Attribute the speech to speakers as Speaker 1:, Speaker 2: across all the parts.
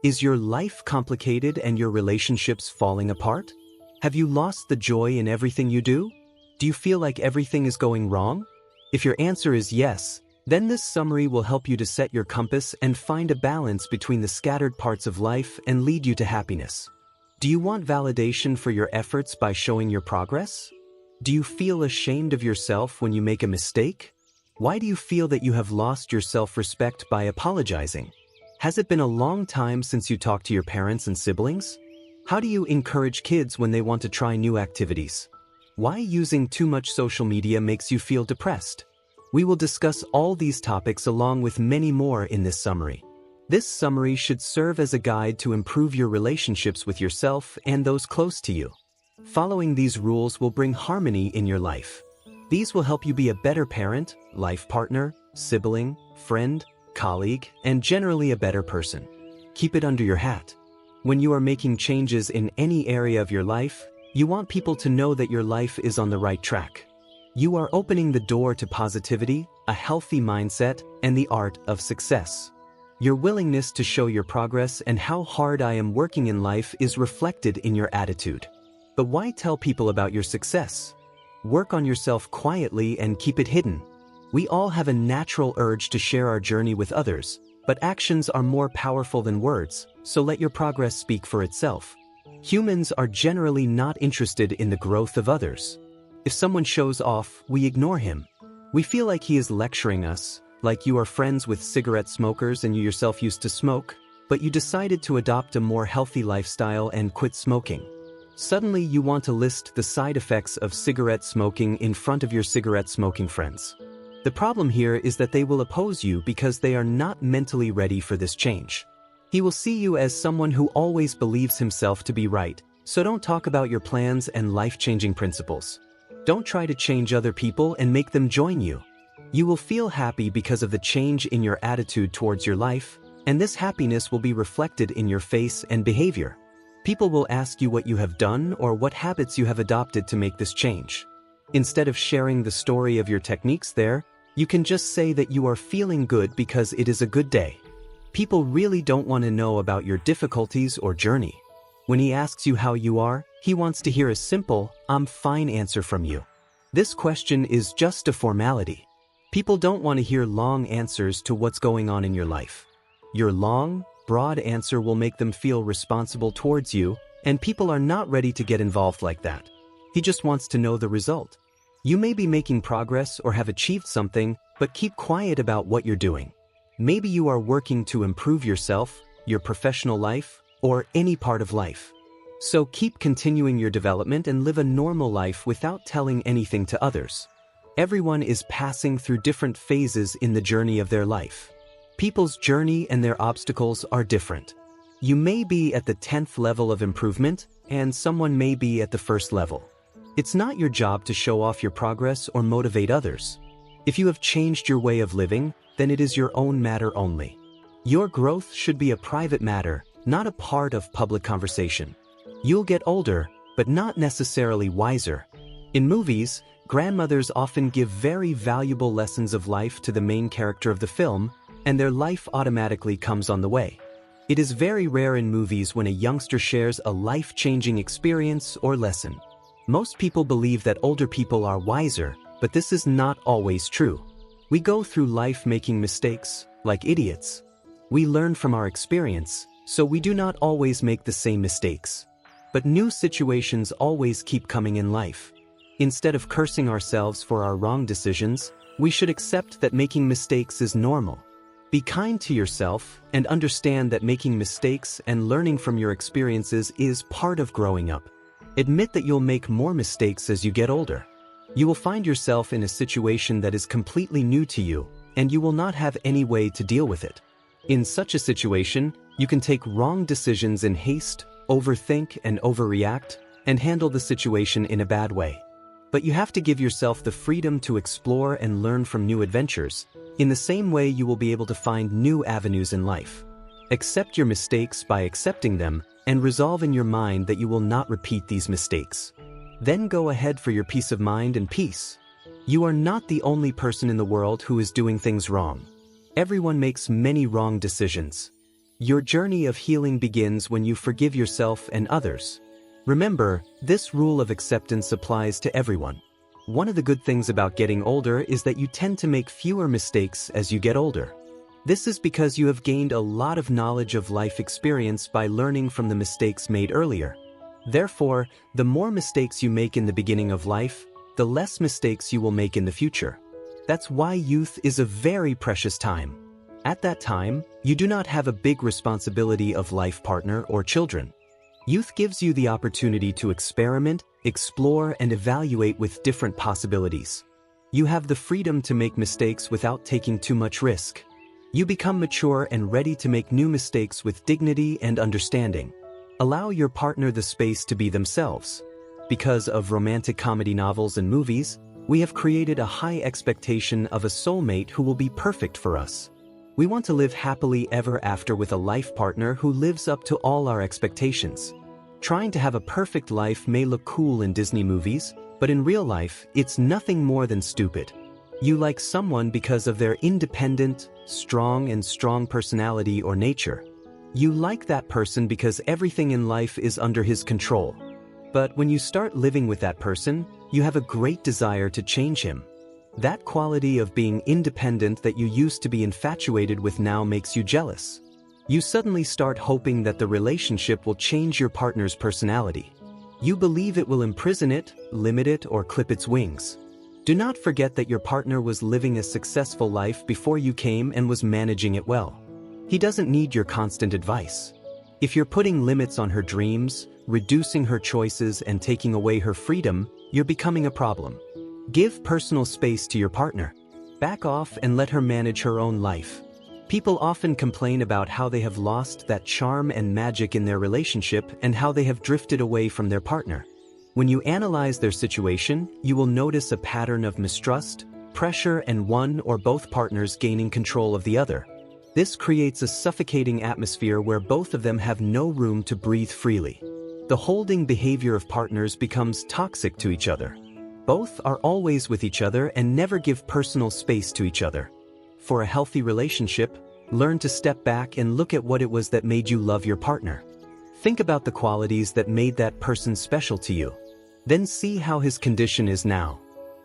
Speaker 1: Is your life complicated and your relationships falling apart? Have you lost the joy in everything you do? Do you feel like everything is going wrong? If your answer is yes, then this summary will help you to set your compass and find a balance between the scattered parts of life and lead you to happiness. Do you want validation for your efforts by showing your progress? Do you feel ashamed of yourself when you make a mistake? Why do you feel that you have lost your self-respect by apologizing? Has it been a long time since you talked to your parents and siblings? How do you encourage kids when they want to try new activities? Why using too much social media makes you feel depressed? We will discuss all these topics along with many more in this summary. This summary should serve as a guide to improve your relationships with yourself and those close to you. Following these rules will bring harmony in your life. These will help you be a better parent, life partner, sibling, friend, colleague, and generally a better person. Keep it under your hat. When you are making changes in any area of your life, you want people to know that your life is on the right track. You are opening the door to positivity, a healthy mindset, and the art of success. Your willingness to show your progress and how hard I am working in life is reflected in your attitude. But why tell people about your success? Work on yourself quietly and keep it hidden. We all have a natural urge to share our journey with others, but actions are more powerful than words, so let your progress speak for itself. Humans are generally not interested in the growth of others. If someone shows off, we ignore him. We feel like he is lecturing us, like you are friends with cigarette smokers and you yourself used to smoke, but you decided to adopt a more healthy lifestyle and quit smoking. Suddenly you want to list the side effects of cigarette smoking in front of your cigarette smoking friends. The problem here is that they will oppose you because they are not mentally ready for this change. He will see you as someone who always believes himself to be right, so don't talk about your plans and life-changing principles. Don't try to change other people and make them join you. You will feel happy because of the change in your attitude towards your life, and this happiness will be reflected in your face and behavior. People will ask you what you have done or what habits you have adopted to make this change. Instead of sharing the story of your techniques there, you can just say that you are feeling good because it is a good day. People really don't want to know about your difficulties or journey. When he asks you how you are, he wants to hear a simple, "I'm fine" answer from you. This question is just a formality. People don't want to hear long answers to what's going on in your life. Your long, broad answer will make them feel responsible towards you, and people are not ready to get involved like that. He just wants to know the result. You may be making progress or have achieved something, but keep quiet about what you're doing. Maybe you are working to improve yourself, your professional life, or any part of life. So keep continuing your development and live a normal life without telling anything to others. Everyone is passing through different phases in the journey of their life. People's journey and their obstacles are different. You may be at the 10th level of improvement, and someone may be at the first level. It's not your job to show off your progress or motivate others. If you have changed your way of living, then it is your own matter only. Your growth should be a private matter, not a part of public conversation. You'll get older, but not necessarily wiser. In movies, grandmothers often give very valuable lessons of life to the main character of the film, and their life automatically comes on the way. It is very rare in movies when a youngster shares a life-changing experience or lesson. Most people believe that older people are wiser, but this is not always true. We go through life making mistakes, like idiots. We learn from our experience, so we do not always make the same mistakes. But new situations always keep coming in life. Instead of cursing ourselves for our wrong decisions, we should accept that making mistakes is normal. Be kind to yourself and understand that making mistakes and learning from your experiences is part of growing up. Admit that you'll make more mistakes as you get older. You will find yourself in a situation that is completely new to you, and you will not have any way to deal with it. In such a situation, you can take wrong decisions in haste, overthink and overreact, and handle the situation in a bad way. But you have to give yourself the freedom to explore and learn from new adventures. In the same way, you will be able to find new avenues in life. Accept your mistakes by accepting them, and resolve in your mind that you will not repeat these mistakes. Then go ahead for your peace of mind and peace. You are not the only person in the world who is doing things wrong. Everyone makes many wrong decisions. Your journey of healing begins when you forgive yourself and others. Remember, this rule of acceptance applies to everyone. One of the good things about getting older is that you tend to make fewer mistakes as you get older. This is because you have gained a lot of knowledge of life experience by learning from the mistakes made earlier. Therefore, the more mistakes you make in the beginning of life, the less mistakes you will make in the future. That's why youth is a very precious time. At that time, you do not have a big responsibility of life partner or children. Youth gives you the opportunity to experiment, explore, and evaluate with different possibilities. You have the freedom to make mistakes without taking too much risk. You become mature and ready to make new mistakes with dignity and understanding. Allow your partner the space to be themselves. Because of romantic comedy novels and movies, we have created a high expectation of a soulmate who will be perfect for us. We want to live happily ever after with a life partner who lives up to all our expectations. Trying to have a perfect life may look cool in Disney movies, but in real life, it's nothing more than stupid. You like someone because of their independent, strong personality or nature. You like that person because everything in life is under his control. But when you start living with that person, you have a great desire to change him. That quality of being independent that you used to be infatuated with now makes you jealous. You suddenly start hoping that the relationship will change your partner's personality. You believe it will imprison it, limit it, or clip its wings. Do not forget that your partner was living a successful life before you came and was managing it well. He doesn't need your constant advice. If you're putting limits on her dreams, reducing her choices, and taking away her freedom, you're becoming a problem. Give personal space to your partner. Back off and let her manage her own life. People often complain about how they have lost that charm and magic in their relationship and how they have drifted away from their partner. When you analyze their situation, you will notice a pattern of mistrust, pressure, and one or both partners gaining control of the other. This creates a suffocating atmosphere where both of them have no room to breathe freely. The holding behavior of partners becomes toxic to each other. Both are always with each other and never give personal space to each other. For a healthy relationship, learn to step back and look at what it was that made you love your partner. Think about the qualities that made that person special to you. Then see how his condition is now.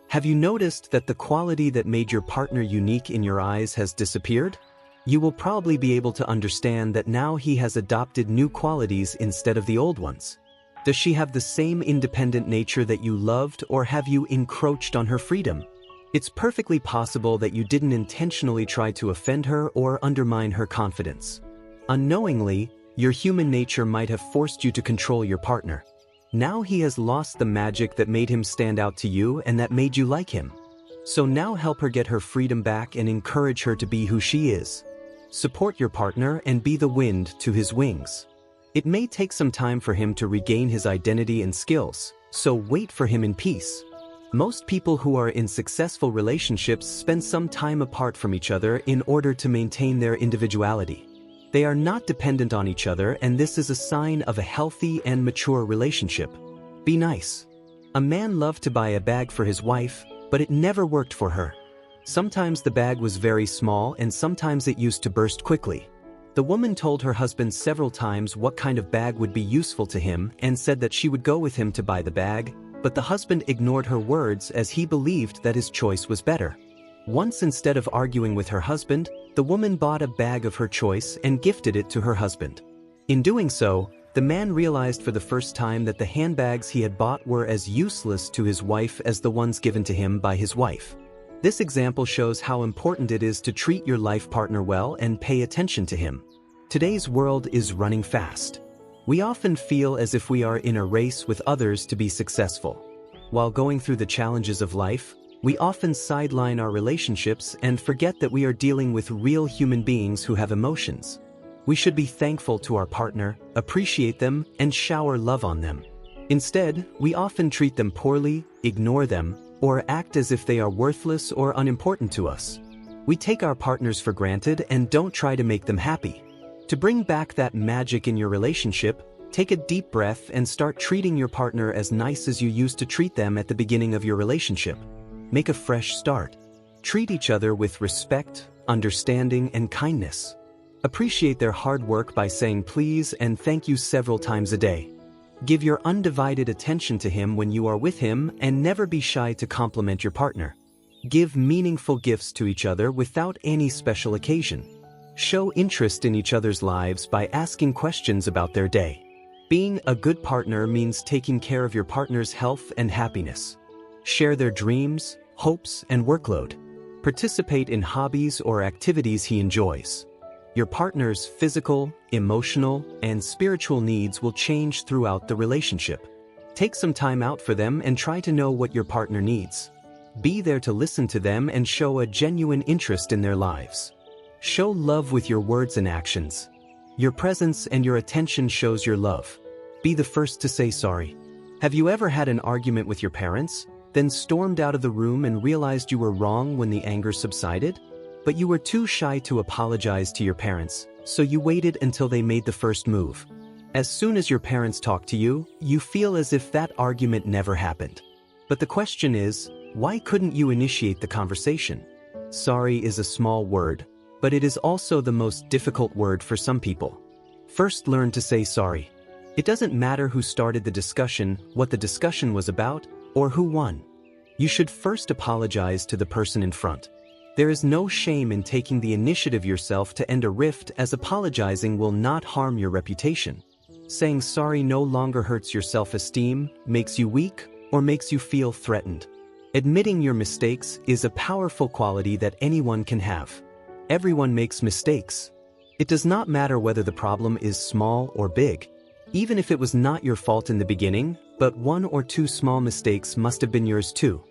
Speaker 1: Have you noticed that the quality that made your partner unique in your eyes has disappeared? You will probably be able to understand that now he has adopted new qualities instead of the old ones. Does she have the same independent nature that you loved, or have you encroached on her freedom? It's perfectly possible that you didn't intentionally try to offend her or undermine her confidence. Unknowingly, your human nature might have forced you to control your partner. Now he has lost the magic that made him stand out to you and that made you like him. So now help her get her freedom back and encourage her to be who she is. Support your partner and be the wind to his wings. It may take some time for him to regain his identity and skills, so wait for him in peace. Most people who are in successful relationships spend some time apart from each other in order to maintain their individuality. They are not dependent on each other, and this is a sign of a healthy and mature relationship. Be nice. A man loved to buy a bag for his wife, but it never worked for her. Sometimes the bag was very small and sometimes it used to burst quickly. The woman told her husband several times what kind of bag would be useful to him and said that she would go with him to buy the bag, but the husband ignored her words as he believed that his choice was better. Once, instead of arguing with her husband, the woman bought a bag of her choice and gifted it to her husband. In doing so, the man realized for the first time that the handbags he had bought were as useless to his wife as the ones given to him by his wife. This example shows how important it is to treat your life partner well and pay attention to him. Today's world is running fast. We often feel as if we are in a race with others to be successful. While going through the challenges of life, we often sideline our relationships and forget that we are dealing with real human beings who have emotions. We should be thankful to our partner, appreciate them, and shower love on them. Instead, we often treat them poorly, ignore them, or act as if they are worthless or unimportant to us. We take our partners for granted and don't try to make them happy. To bring back that magic in your relationship, take a deep breath and start treating your partner as nice as you used to treat them at the beginning of your relationship. Make a fresh start. Treat each other with respect, understanding, and kindness. Appreciate their hard work by saying please and thank you several times a day. Give your undivided attention to him when you are with him and never be shy to compliment your partner. Give meaningful gifts to each other without any special occasion. Show interest in each other's lives by asking questions about their day. Being a good partner means taking care of your partner's health and happiness. Share their dreams, hopes, and workload. Participate in hobbies or activities he enjoys. Your partner's physical, emotional, and spiritual needs will change throughout the relationship. Take some time out for them and try to know what your partner needs. Be there to listen to them and show a genuine interest in their lives. Show love with your words and actions. Your presence and your attention shows your love. Be the first to say sorry. Have you ever had an argument with your parents, then stormed out of the room and realized you were wrong when the anger subsided? But you were too shy to apologize to your parents, so you waited until they made the first move. As soon as your parents talk to you, you feel as if that argument never happened. But the question is, why couldn't you initiate the conversation? Sorry is a small word, but it is also the most difficult word for some people. First, learn to say sorry. It doesn't matter who started the discussion, what the discussion was about, or who won. You should first apologize to the person in front. There is no shame in taking the initiative yourself to end a rift, as apologizing will not harm your reputation. Saying sorry no longer hurts your self-esteem, makes you weak, or makes you feel threatened. Admitting your mistakes is a powerful quality that anyone can have. Everyone makes mistakes. It does not matter whether the problem is small or big. Even if it was not your fault in the beginning, but one or two small mistakes must have been yours too.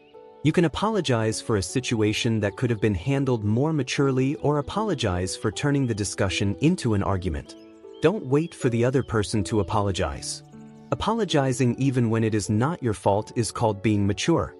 Speaker 1: You can apologize for a situation that could have been handled more maturely, or apologize for turning the discussion into an argument. Don't wait for the other person to apologize. Apologizing even when it is not your fault is called being mature.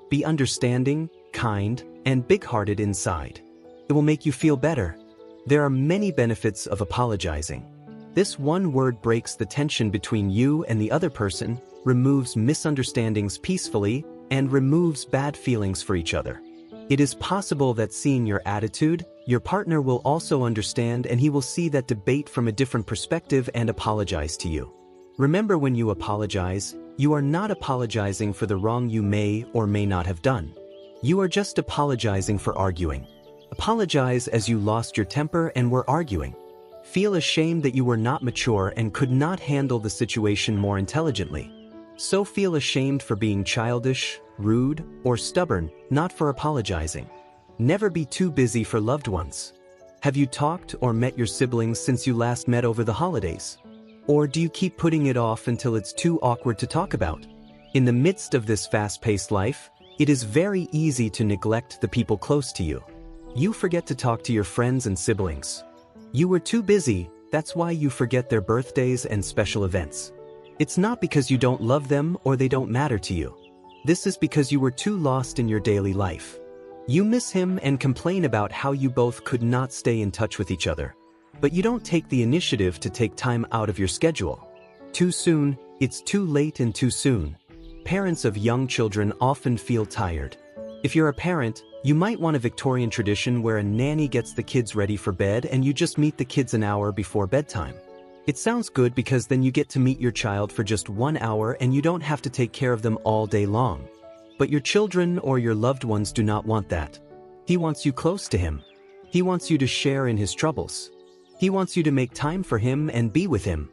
Speaker 1: Be understanding, kind, and big-hearted inside. It will make you feel better. There are many benefits of apologizing. This one word breaks the tension between you and the other person, removes misunderstandings peacefully, and removes bad feelings for each other. It is possible that seeing your attitude, your partner will also understand, and he will see that debate from a different perspective and apologize to you. Remember, when you apologize, you are not apologizing for the wrong you may or may not have done. You are just apologizing for arguing. Apologize as you lost your temper and were arguing. Feel ashamed that you were not mature and could not handle the situation more intelligently. So feel ashamed for being childish, rude, or stubborn, not for apologizing. Never be too busy for loved ones. Have you talked or met your siblings since you last met over the holidays? Or do you keep putting it off until it's too awkward to talk about? In the midst of this fast-paced life, it is very easy to neglect the people close to you. You forget to talk to your friends and siblings. You were too busy, that's why you forget their birthdays and special events. It's not because you don't love them or they don't matter to you. This is because you were too lost in your daily life. You miss him and complain about how you both could not stay in touch with each other. But you don't take the initiative to take time out of your schedule. Too soon, it's too late and too soon. Parents of young children often feel tired. If you're a parent, you might want a Victorian tradition where a nanny gets the kids ready for bed and you just meet the kids an hour before bedtime. It sounds good because then you get to meet your child for just 1 hour and you don't have to take care of them all day long. But your children or your loved ones do not want that. He wants you close to him. He wants you to share in his troubles. He wants you to make time for him and be with him.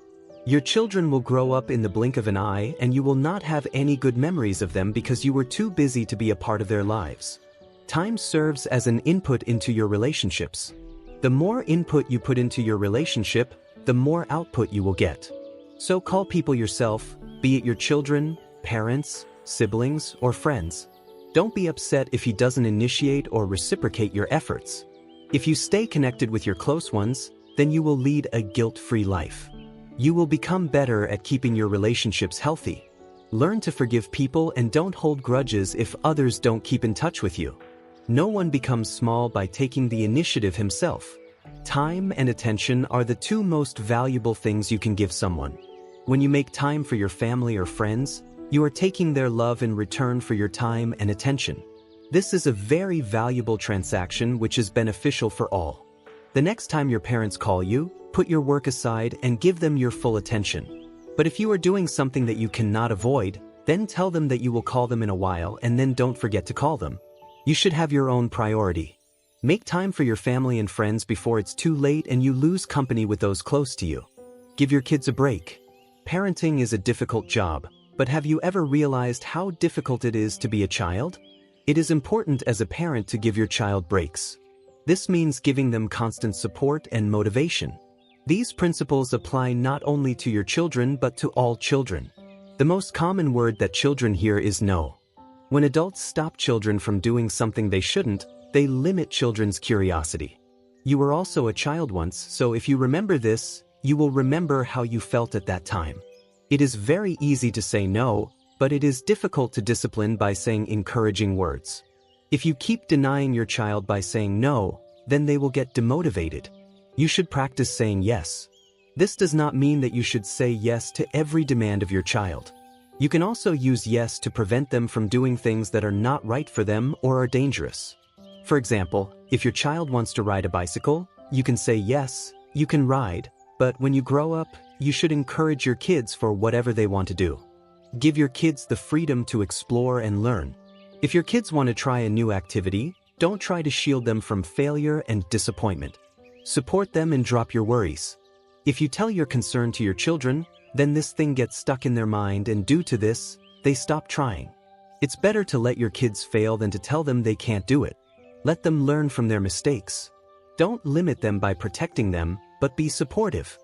Speaker 1: Your children will grow up in the blink of an eye and you will not have any good memories of them because you were too busy to be a part of their lives. Time serves as an input into your relationships. The more input you put into your relationship, the more output you will get. So call people yourself, be it your children, parents, siblings, or friends. Don't be upset if he doesn't initiate or reciprocate your efforts. If you stay connected with your close ones, then you will lead a guilt-free life. You will become better at keeping your relationships healthy. Learn to forgive people and don't hold grudges if others don't keep in touch with you. No one becomes small by taking the initiative himself. Time and attention are the two most valuable things you can give someone. When you make time for your family or friends, you are taking their love in return for your time and attention. This is a very valuable transaction which is beneficial for all. The next time your parents call you, put your work aside and give them your full attention. But if you are doing something that you cannot avoid, then tell them that you will call them in a while and then don't forget to call them. You should have your own priority. Make time for your family and friends before it's too late and you lose company with those close to you. Give your kids a break. Parenting is a difficult job, but have you ever realized how difficult it is to be a child? It is important as a parent to give your child breaks. This means giving them constant support and motivation. These principles apply not only to your children but to all children. The most common word that children hear is no. When adults stop children from doing something they shouldn't, they limit children's curiosity. You were also a child once, so if you remember this, you will remember how you felt at that time. It is very easy to say no, but it is difficult to discipline by saying encouraging words. If you keep denying your child by saying no, then they will get demotivated. You should practice saying yes. This does not mean that you should say yes to every demand of your child. You can also use yes to prevent them from doing things that are not right for them or are dangerous. For example, if your child wants to ride a bicycle, you can say yes, you can ride, but when you grow up, you should encourage your kids for whatever they want to do. Give your kids the freedom to explore and learn. If your kids want to try a new activity, don't try to shield them from failure and disappointment. Support them and drop your worries. If you tell your concern to your children, then this thing gets stuck in their mind and due to this, they stop trying. It's better to let your kids fail than to tell them they can't do it. Let them learn from their mistakes. Don't limit them by protecting them, but be supportive.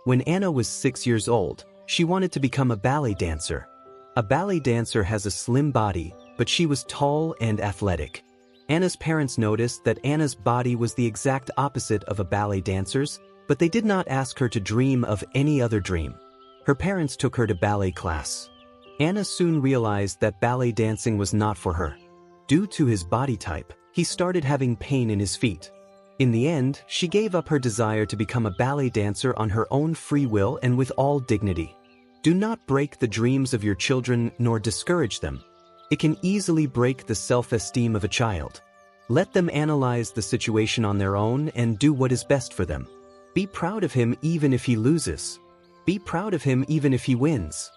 Speaker 1: When Anna was 6 years old, she wanted to become a ballet dancer. A ballet dancer has a slim body, but she was tall and athletic. Anna's parents noticed that Anna's body was the exact opposite of a ballet dancer's, but they did not ask her to dream of any other dream. Her parents took her to ballet class. Anna soon realized that ballet dancing was not for her. Due to his body type, he started having pain in his feet. In the end, she gave up her desire to become a ballet dancer on her own free will and with all dignity. Do not break the dreams of your children nor discourage them. It can easily break the self-esteem of a child. Let them analyze the situation on their own and do what is best for them. Be proud of him even if he loses. Be proud of him even if he wins.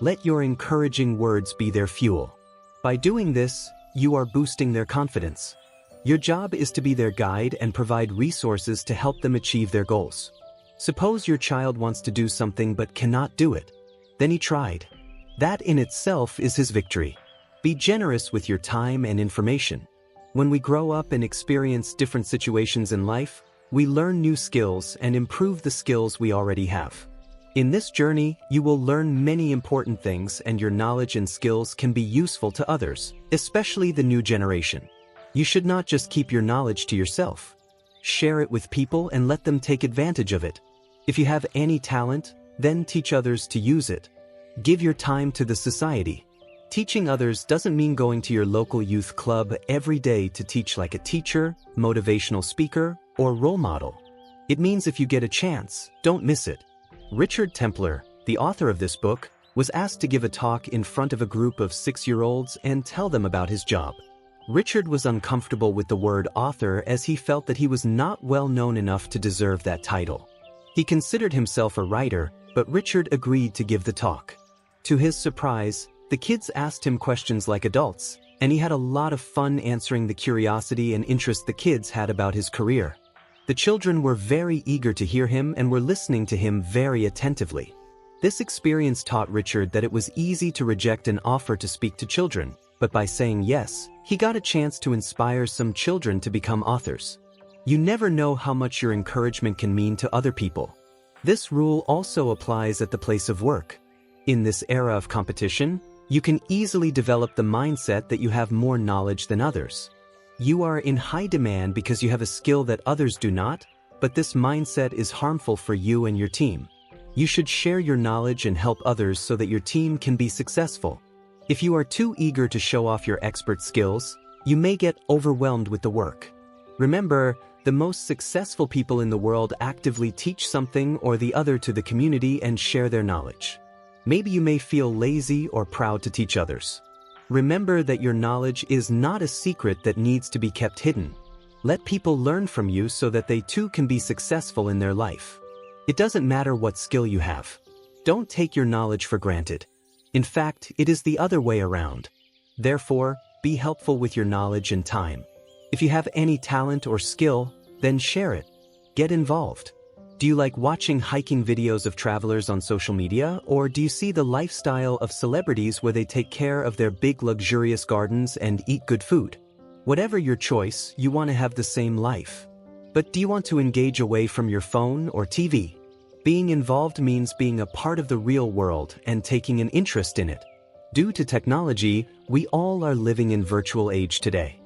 Speaker 1: Let your encouraging words be their fuel. By doing this, you are boosting their confidence. Your job is to be their guide and provide resources to help them achieve their goals. Suppose your child wants to do something but cannot do it. Then he tried. That in itself is his victory. Be generous with your time and information. When we grow up and experience different situations in life, we learn new skills and improve the skills we already have. In this journey, you will learn many important things and your knowledge and skills can be useful to others, especially the new generation. You should not just keep your knowledge to yourself. Share it with people and let them take advantage of it. If you have any talent, then teach others to use it. Give your time to the society. Teaching others doesn't mean going to your local youth club every day to teach like a teacher, motivational speaker, or role model. It means if you get a chance, don't miss it. Richard Templar, the author of this book, was asked to give a talk in front of a group of 6-year-olds and tell them about his job. Richard was uncomfortable with the word author as he felt that he was not well known enough to deserve that title. He considered himself a writer, but Richard agreed to give the talk. To his surprise, the kids asked him questions like adults, and he had a lot of fun answering the curiosity and interest the kids had about his career. The children were very eager to hear him and were listening to him very attentively. This experience taught Richard that it was easy to reject an offer to speak to children, but by saying yes, he got a chance to inspire some children to become authors. You never know how much your encouragement can mean to other people. This rule also applies at the place of work. In this era of competition, you can easily develop the mindset that you have more knowledge than others. You are in high demand because you have a skill that others do not, but this mindset is harmful for you and your team. You should share your knowledge and help others so that your team can be successful. If you are too eager to show off your expert skills, you may get overwhelmed with the work. Remember, the most successful people in the world actively teach something or the other to the community and share their knowledge. Maybe you may feel lazy or proud to teach others. Remember that your knowledge is not a secret that needs to be kept hidden. Let people learn from you so that they too can be successful in their life. It doesn't matter what skill you have. Don't take your knowledge for granted. In fact, it is the other way around. Therefore, be helpful with your knowledge and time. If you have any talent or skill, then share it. Get involved. Do you like watching hiking videos of travelers on social media, or do you see the lifestyle of celebrities where they take care of their big luxurious gardens and eat good food? Whatever your choice, you want to have the same life. But do you want to engage away from your phone or TV? Being involved means being a part of the real world and taking an interest in it. Due to technology, we all are living in virtual age today.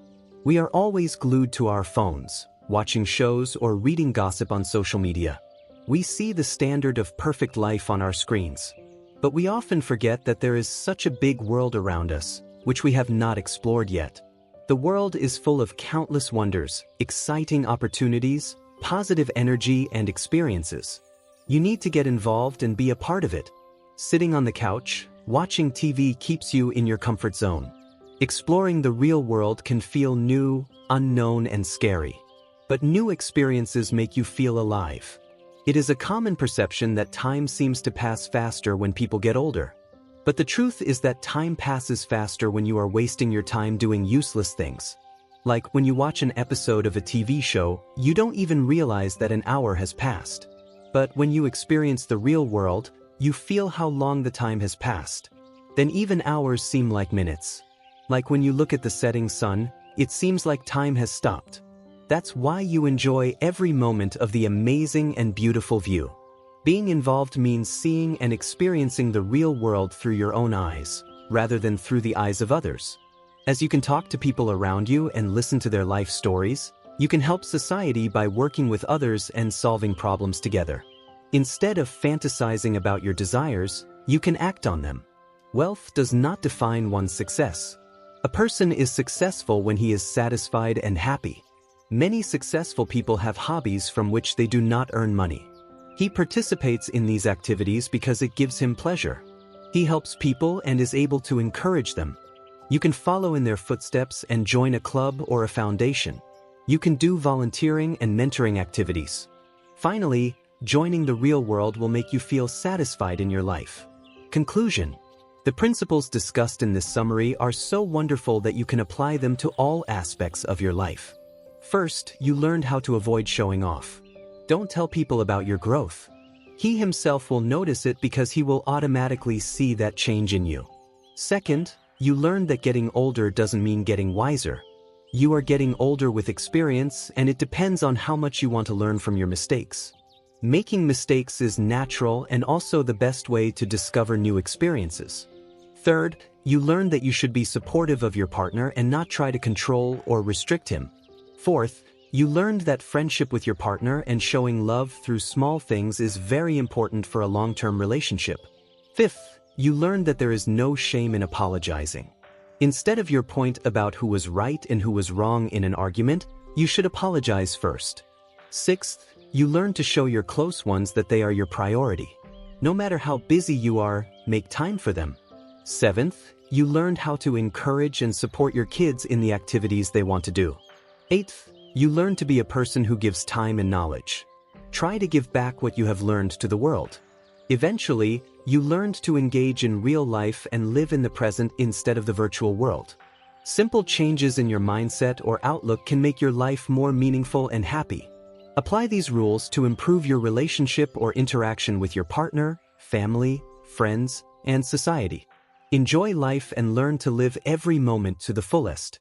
Speaker 1: We are always glued to our phones, watching shows or reading gossip on social media. We see the standard of perfect life on our screens. But we often forget that there is such a big world around us, which we have not explored yet. The world is full of countless wonders, exciting opportunities, positive energy, and experiences. You need to get involved and be a part of it. Sitting on the couch, watching TV keeps you in your comfort zone. Exploring the real world can feel new, unknown, and scary. But new experiences make you feel alive. It is a common perception that time seems to pass faster when people get older. But the truth is that time passes faster when you are wasting your time doing useless things. Like when you watch an episode of a TV show, you don't even realize that an hour has passed. But when you experience the real world, you feel how long the time has passed. Then even hours seem like minutes. Like when you look at the setting sun, it seems like time has stopped. That's why you enjoy every moment of the amazing and beautiful view. Being involved means seeing and experiencing the real world through your own eyes, rather than through the eyes of others. As you can talk to people around you and listen to their life stories, you can help society by working with others and solving problems together. Instead of fantasizing about your desires, you can act on them. Wealth does not define one's success. A person is successful when he is satisfied and happy. Many successful people have hobbies from which they do not earn money. He participates in these activities because it gives him pleasure. He helps people and is able to encourage them. You can follow in their footsteps and join a club or a foundation. You can do volunteering and mentoring activities. Finally, joining the real world will make you feel satisfied in your life. Conclusion. The principles discussed in this summary are so wonderful that you can apply them to all aspects of your life. First, you learned how to avoid showing off. Don't tell people about your growth. He himself will notice it because he will automatically see that change in you. Second, you learned that getting older doesn't mean getting wiser. You are getting older with experience, and it depends on how much you want to learn from your mistakes. Making mistakes is natural and also the best way to discover new experiences. Third, you learned that you should be supportive of your partner and not try to control or restrict him. Fourth, you learned that friendship with your partner and showing love through small things is very important for a long-term relationship. Fifth, you learned that there is no shame in apologizing. Instead of your point about who was right and who was wrong in an argument, you should apologize first. Sixth, you learned to show your close ones that they are your priority. No matter how busy you are, make time for them. Seventh, you learned how to encourage and support your kids in the activities they want to do. Eighth, you learn to be a person who gives time and knowledge. Try to give back what you have learned to the world. Eventually, you learned to engage in real life and live in the present instead of the virtual world. Simple changes in your mindset or outlook can make your life more meaningful and happy. Apply these rules to improve your relationship or interaction with your partner, family, friends, and society. Enjoy life and learn to live every moment to the fullest.